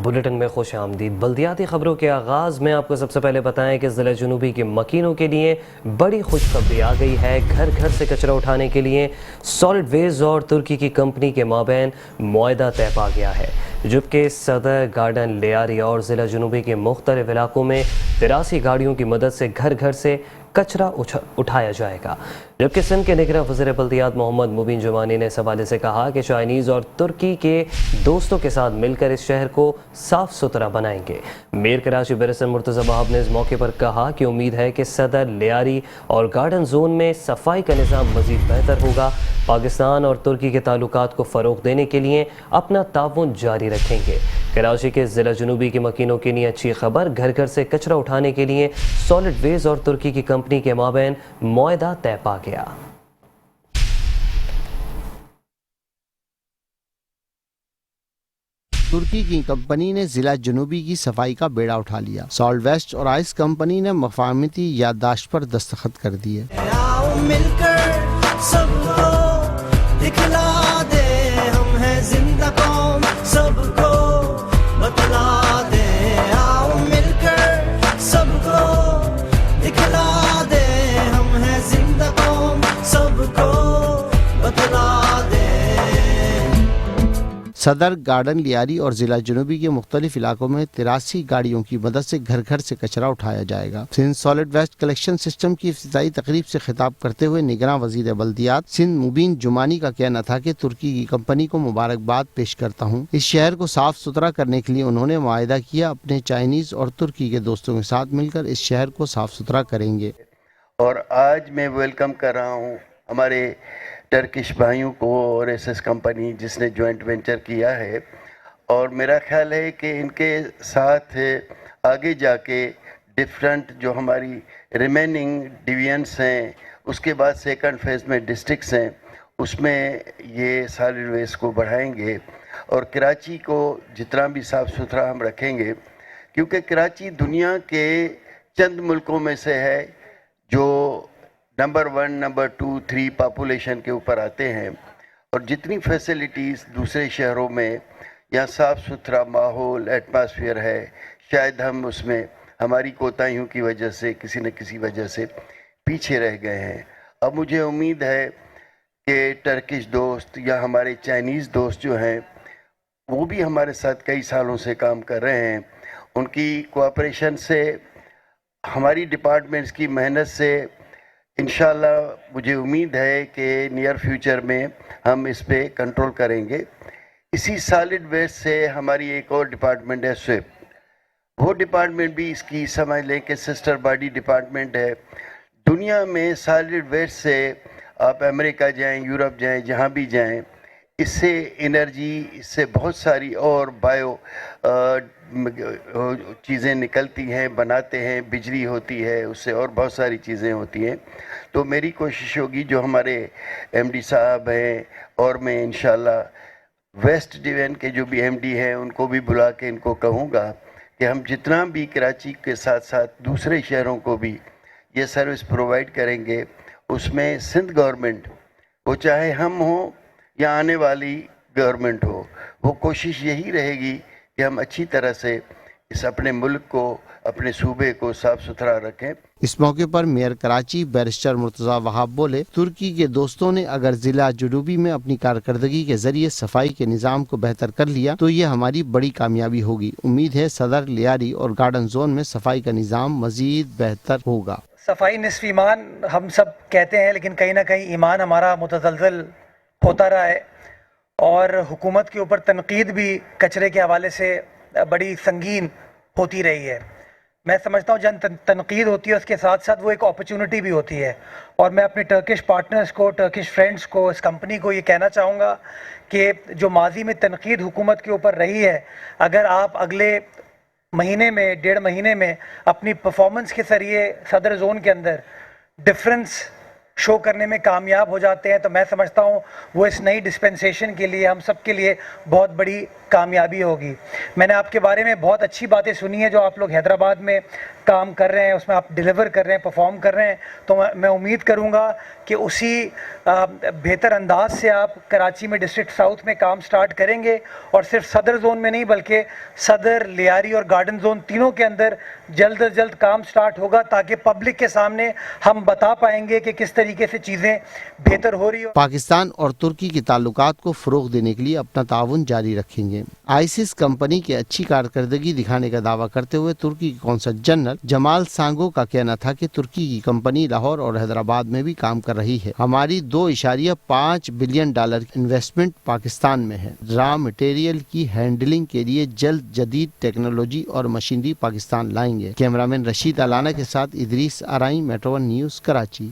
Bulletin میں خوش آمدید۔ بلدیاتی خبروں کے آغاز میں آپ کو سب سے پہلے بتائیں کہ ضلع جنوبی کے مکینوں کے لیے بڑی خوشخبری آ گئی ہے۔ گھر گھر سے کچرا اٹھانے کے لیے سالڈ ویسٹ اور ترکی کی کمپنی کے مابین معاہدہ طے پا گیا ہے، جبکہ صدر گارڈن لیاری اور ضلع جنوبی کے مختلف علاقوں میں 83 گاڑیوں کی مدد سے گھر گھر سے کچرا اٹھایا جائے گا۔ جبکہ سندھ کے نگراں وزیر بلدیات محمد مبین جمانی نے اس حوالے سے کہا کہ چائنیز اور ترکی کے دوستوں کے ساتھ مل کر اس شہر کو صاف ستھرا بنائیں گے۔ میئر کراچی بیرسٹر مرتضی وہاب نے اس موقع پر کہا کہ امید ہے کہ صدر لیاری اور گارڈن زون میں صفائی کا نظام مزید بہتر ہوگا۔ پاکستان اور ترکی کے تعلقات کو فروغ دینے کے لیے اپنا تعاون جاری رکھیں گے۔ کراچی کے ضلع جنوبی کے مکینوں کے لیے اچھی خبر، گھر گھر سے کچرا اٹھانے کے لیے سالڈ ویسٹ اور ترکی کی کمپنی کے مابین معاہدہ طے پا گیا۔ ترکی کی کمپنی نے ضلع جنوبی کی صفائی کا بیڑا اٹھا لیا۔ سالڈ ویسٹ اور آئس کمپنی نے مفاہمتی یادداشت پر دستخط کر دیے۔ مل کر سب کو دکھلا دے، ہم ہیں زندہ قوم، سب کو بتلا دے، آؤ مل کر سب کو دکھلا دے، ہم ہیں زندہ قوم، سب کو بتلا دے۔ صدر گارڈن لیاری اور ضلع جنوبی کے مختلف علاقوں میں 83 گاڑیوں کی مدد سے گھر گھر سے کچرا اٹھایا جائے گا۔ Sindh solid waste collection system کی افتتاحی تقریب سے خطاب کرتے ہوئے نگراں وزیر بلدیات سندھ مبین جمانی کا کہنا تھا کہ ترکی کی کمپنی کو مبارکباد پیش کرتا ہوں۔ اس شہر کو صاف ستھرا کرنے کے لیے انہوں نے معاہدہ کیا، اپنے چائنیز اور ترکی کے دوستوں کے ساتھ مل کر اس شہر کو صاف ستھرا کریں گے۔ اور آج میں ویلکم کر رہا ہوں ہمارے ٹرکش بھائیوں کو اور ایس ایس کمپنی جس نے جوائنٹ وینچر کیا ہے، اور میرا خیال ہے کہ ان کے ساتھ آگے جا کے ڈفرنٹ جو ہماری ریمیننگ ڈویژنس ہیں، اس کے بعد سیکنڈ فیز میں ڈسٹرکٹس ہیں، اس میں یہ سالڈ ویسٹ کو بڑھائیں گے اور کراچی کو جتنا بھی صاف ستھرا ہم رکھیں گے، کیونکہ کراچی دنیا کے چند ملکوں میں سے ہے جو نمبر 1، نمبر 2، 3 پاپولیشن کے اوپر آتے ہیں، اور جتنی فیسلٹیز دوسرے شہروں میں یا صاف ستھرا ماحول ایٹماسفیئر ہے، شاید ہم اس میں ہماری کوتاہیوں کی وجہ سے کسی نہ کسی وجہ سے پیچھے رہ گئے ہیں۔ اب مجھے امید ہے کہ ٹرکش دوست یا ہمارے چائنیز دوست جو ہیں وہ بھی ہمارے ساتھ کئی سالوں سے کام کر رہے ہیں، ان کی کوآپریشن سے، ہماری ڈپارٹمنٹس کی محنت سے انشاءاللہ مجھے امید ہے کہ نیئر فیوچر میں ہم اس پہ کنٹرول کریں گے۔ اسی سالڈ ویسٹ سے ہماری ایک اور ڈپارٹمنٹ ہے سویپ، وہ ڈپارٹمنٹ بھی اس کی سمجھ لیں کہ سسٹر باڈی ڈپارٹمنٹ ہے۔ دنیا میں سالڈ ویسٹ سے آپ امریکہ جائیں، یورپ جائیں، جہاں بھی جائیں، اس سے انرجی، اس سے بہت ساری اور بایو چیزیں نکلتی ہیں، بناتے ہیں، بجلی ہوتی ہے، اس سے اور بہت ساری چیزیں ہوتی ہیں۔ تو میری کوشش ہوگی جو ہمارے ایم ڈی صاحب ہیں اور میں انشاءاللہ ویسٹ ڈویژن کے جو بھی ایم ڈی ہیں ان کو بھی بلا کے ان کو کہوں گا کہ ہم جتنا بھی کراچی کے ساتھ ساتھ دوسرے شہروں کو بھی یہ سروس پرووائڈ کریں گے، اس میں سندھ گورنمنٹ، وہ چاہے ہم ہوں یا آنے والی گورنمنٹ ہو، وہ کوشش یہی رہے گی کہ ہم اچھی طرح سے اس اپنے ملک کو، اپنے صوبے کو صاف ستھرا رکھیں۔ اس موقع پر میئر کراچی بیرسٹر مرتضی وہاب بولے، ترکی کے دوستوں نے اگر ضلع جنوبی میں اپنی کارکردگی کے ذریعے صفائی کے نظام کو بہتر کر لیا تو یہ ہماری بڑی کامیابی ہوگی۔ امید ہے صدر لیاری اور گارڈن زون میں صفائی کا نظام مزید بہتر ہوگا۔ صفائی نصف ایمان ہم سب کہتے ہیں، لیکن کہیں نہ کہیں ایمان ہمارا متزلزل ہوتا رہا ہے، اور حکومت کے اوپر تنقید بھی کچرے کے حوالے سے بڑی سنگین ہوتی رہی ہے۔ میں سمجھتا ہوں جب تنقید ہوتی ہے اس کے ساتھ ساتھ وہ ایک اپرچونٹی بھی ہوتی ہے، اور میں اپنے ٹرکش پارٹنرز کو، ٹرکش فرینڈز کو، اس کمپنی کو یہ کہنا چاہوں گا کہ جو ماضی میں تنقید حکومت کے اوپر رہی ہے، اگر آپ اگلے مہینے میں، 1.5 مہینے میں اپنی پرفارمنس کے ذریعے صدر زون کے اندر ڈفرنس شو کرنے میں کامیاب ہو جاتے ہیں تو میں سمجھتا ہوں وہ اس نئی ڈسپنسیشن کے لیے ہم سب کے لیے بہت بڑی کامیابی ہوگی. میں نے آپ کے بارے میں بہت اچھی باتیں سنی ہیں جو آپ لوگ حیدرآباد میں کام کر رہے ہیں, اس میں آپ ڈیلیور کر رہے ہیں, پرفارم کر رہے ہیں, تو میں امید کروں گا کہ اسی بہتر انداز سے آپ کراچی میں ڈسٹرکٹ ساؤتھ میں کام سٹارٹ کریں گے, اور صرف صدر زون میں نہیں بلکہ صدر, لیاری اور گارڈن زون تینوں کے اندر جلد از جلد کام سٹارٹ ہوگا, تاکہ پبلک کے سامنے ہم بتا پائیں گے کہ کس طریقے سے چیزیں بہتر ہو رہی ہو. پاکستان اور ترکی کے تعلقات کو فروغ دینے کے لیے اپنا تعاون جاری رکھیں گے. آئسس کمپنی کے اچھی کارکردگی دکھانے کا دعویٰ کرتے ہوئے ترکی کے قونصل جنرل جمال سانگو کا کہنا تھا کہ ترکی کی کمپنی لاہور اور حیدرآباد میں بھی کام کر رہی ہے. ہماری $2.5 بلین انویسٹمنٹ پاکستان میں ہے. را مٹیریل کی ہینڈلنگ کے لیے جلد جدید ٹیکنالوجی اور مشینری پاکستان لائیں گے. کیمرامین رشید علانہ کے ساتھ ادریس آرائی, میٹرو ون نیوز, کراچی.